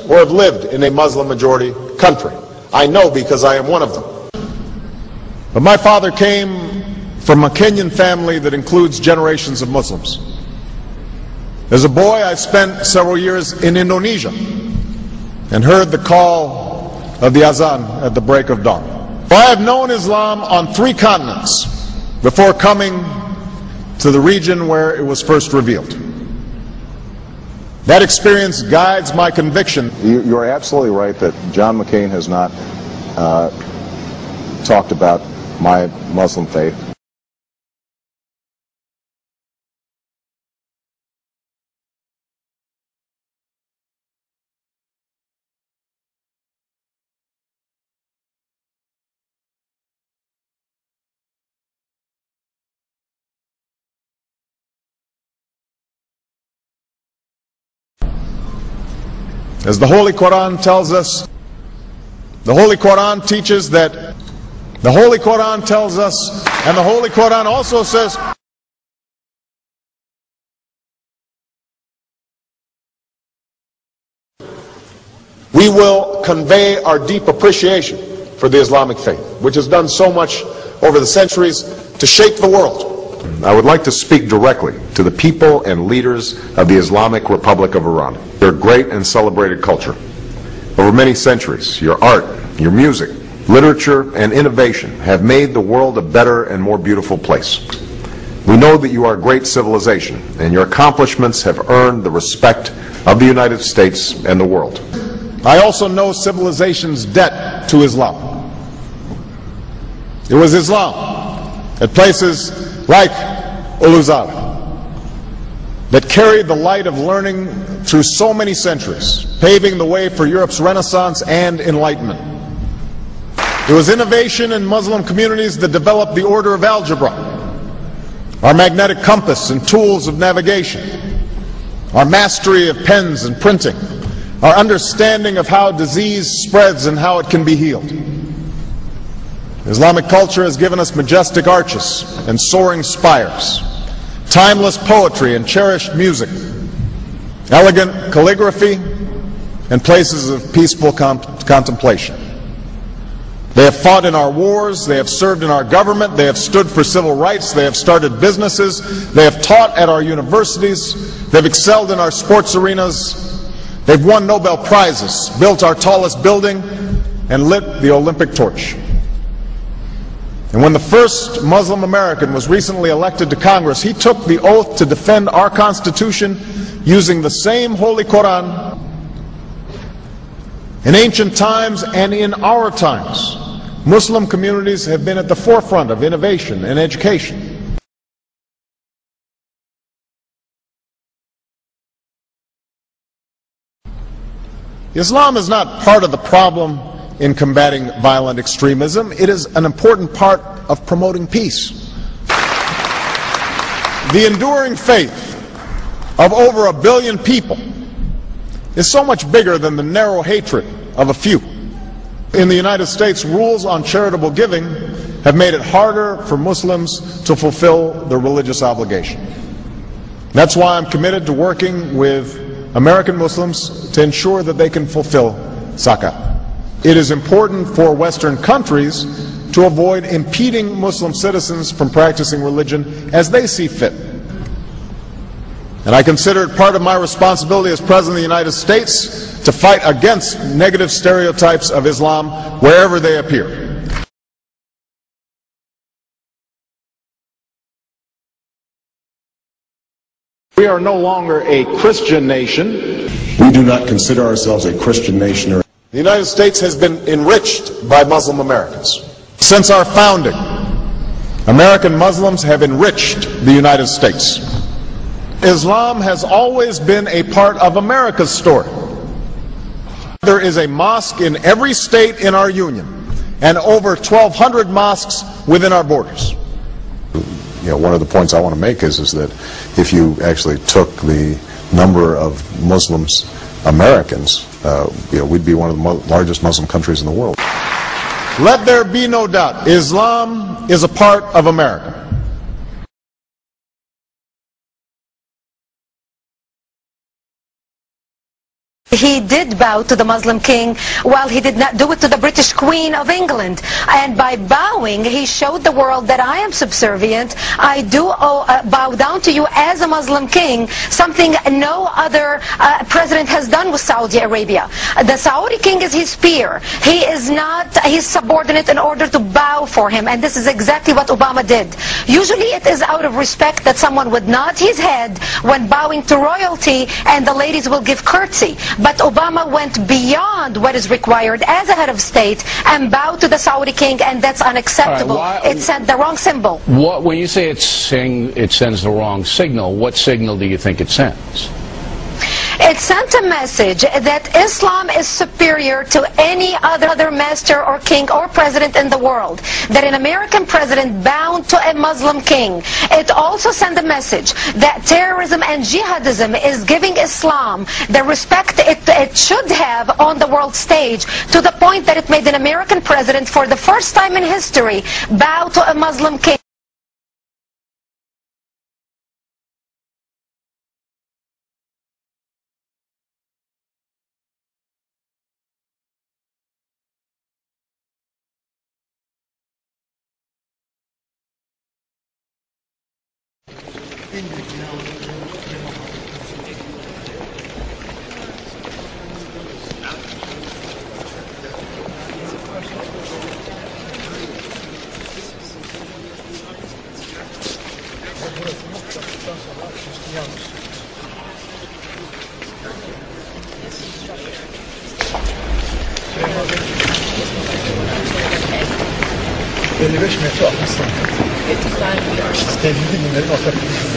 or have lived in a Muslim-majority country. I know because I am one of them. But my father came from a Kenyan family that includes generations of Muslims. As a boy, I spent several years in Indonesia and heard the call of the azan at the break of dawn. I have known Islam on 3 continents before coming to the region where it was first revealed. That experience guides my conviction. You're absolutely right that John McCain has not talked about my Muslim faith. As the Holy Quran tells us, the Holy Quran teaches that, the Holy Quran tells us, and the Holy Quran also says, we will convey our deep appreciation for the Islamic faith, which has done so much over the centuries to shape the world. I would like to speak directly to the people and leaders of the Islamic Republic of Iran. Their great and celebrated culture. Over many centuries, your art, your music, literature, and innovation have made the world a better and more beautiful place. We know that you are a great civilization, and your accomplishments have earned the respect of the United States and the world. I also know civilization's debt to Islam. It was Islam at places like Uluzala that carried the light of learning through so many centuries, paving the way for Europe's Renaissance and Enlightenment. It was innovation in Muslim communities that developed the order of algebra, our magnetic compass and tools of navigation, our mastery of pens and printing, our understanding of how disease spreads and how it can be healed. Islamic culture has given us majestic arches and soaring spires, timeless poetry and cherished music, elegant calligraphy, and places of peaceful contemplation. They have fought in our wars, they have served in our government, they have stood for civil rights, they have started businesses, they have taught at our universities, they have excelled in our sports arenas, they've won Nobel Prizes, built our tallest building, and lit the Olympic torch. And when the first Muslim American was recently elected to Congress, he took the oath to defend our Constitution using the same Holy Quran. In ancient times and in our times, Muslim communities have been at the forefront of innovation and education. Islam is not part of the problem in combating violent extremism. It is an important part of promoting peace. The enduring faith of over 1 billion people is so much bigger than the narrow hatred of a few. In the United States, rules on charitable giving have made it harder for Muslims to fulfill their religious obligation. That's why I'm committed to working with American Muslims to ensure that they can fulfill zakat. It is important for Western countries to avoid impeding Muslim citizens from practicing religion as they see fit. And I consider it part of my responsibility as President of the United States to fight against negative stereotypes of Islam wherever they appear. We are no longer a Christian nation. We do not consider ourselves a Christian nation. The United States has been enriched by Muslim Americans. Since our founding, American Muslims have enriched the United States. Islam has always been a part of America's story. There is a mosque in every state in our union, and over 1,200 mosques within our borders. One of the points I want to make is that if you actually took the number of Muslims Americans, we'd be one of the largest Muslim countries in the world. Let there be no doubt, Islam is a part of America. He did bow to the Muslim king, while he did not do it to the British Queen of England. And by bowing, he showed the world that I am subservient. I do bow down to you as a Muslim king, something no other president has done with Saudi Arabia. The Saudi king is his peer. He is not his subordinate in order to bow for him. And this is exactly what Obama did. Usually it is out of respect that someone would nod his head when bowing to royalty, and the ladies will give curtsy. But Obama went beyond what is required as a head of state and bowed to the Saudi king, and that's unacceptable. It sent the wrong symbol. When you say it sends the wrong signal, what signal do you think it sends? It sent a message that Islam is superior to any other master or king or president in the world, that an American president bowed to a Muslim king. It also sent a message that terrorism and jihadism is giving Islam the respect it should have on the world stage, to the point that it made an American president, for the first time in history, bow to a Muslim king.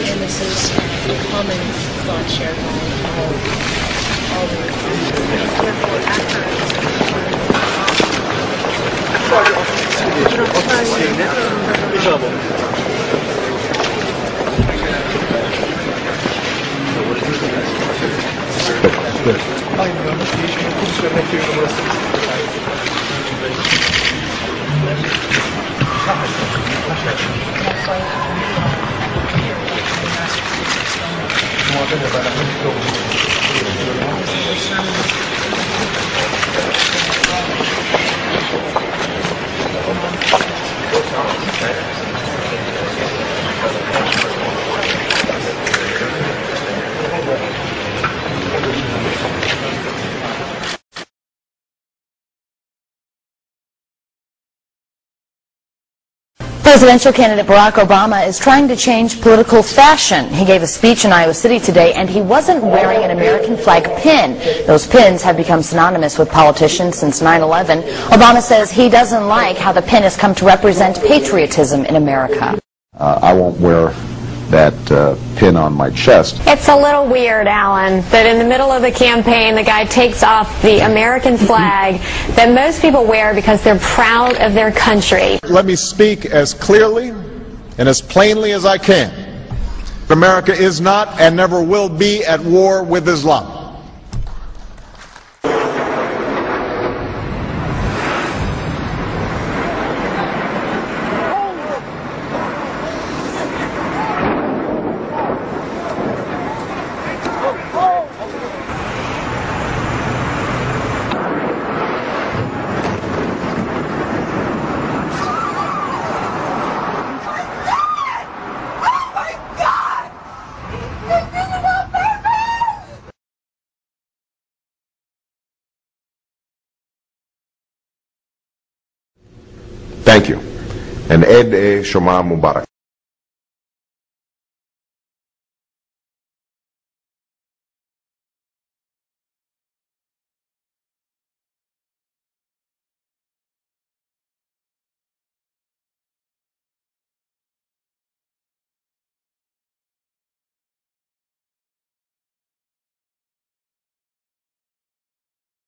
And this is a common thought shared by all Presidential candidate Barack Obama is trying to change political fashion. He gave a speech in Iowa City today, and he wasn't wearing an American flag pin. Those pins have become synonymous with politicians since 9/11. Obama says he doesn't like how the pin has come to represent patriotism in America. I won't wear that pin on my chest. It's a little weird, Alan, that in the middle of the campaign the guy takes off the American flag that most people wear because they're proud of their country. Let me speak as clearly and as plainly as I can. America is not and never will be at war with Islam. Thank you. And Eid Shoma Mubarak.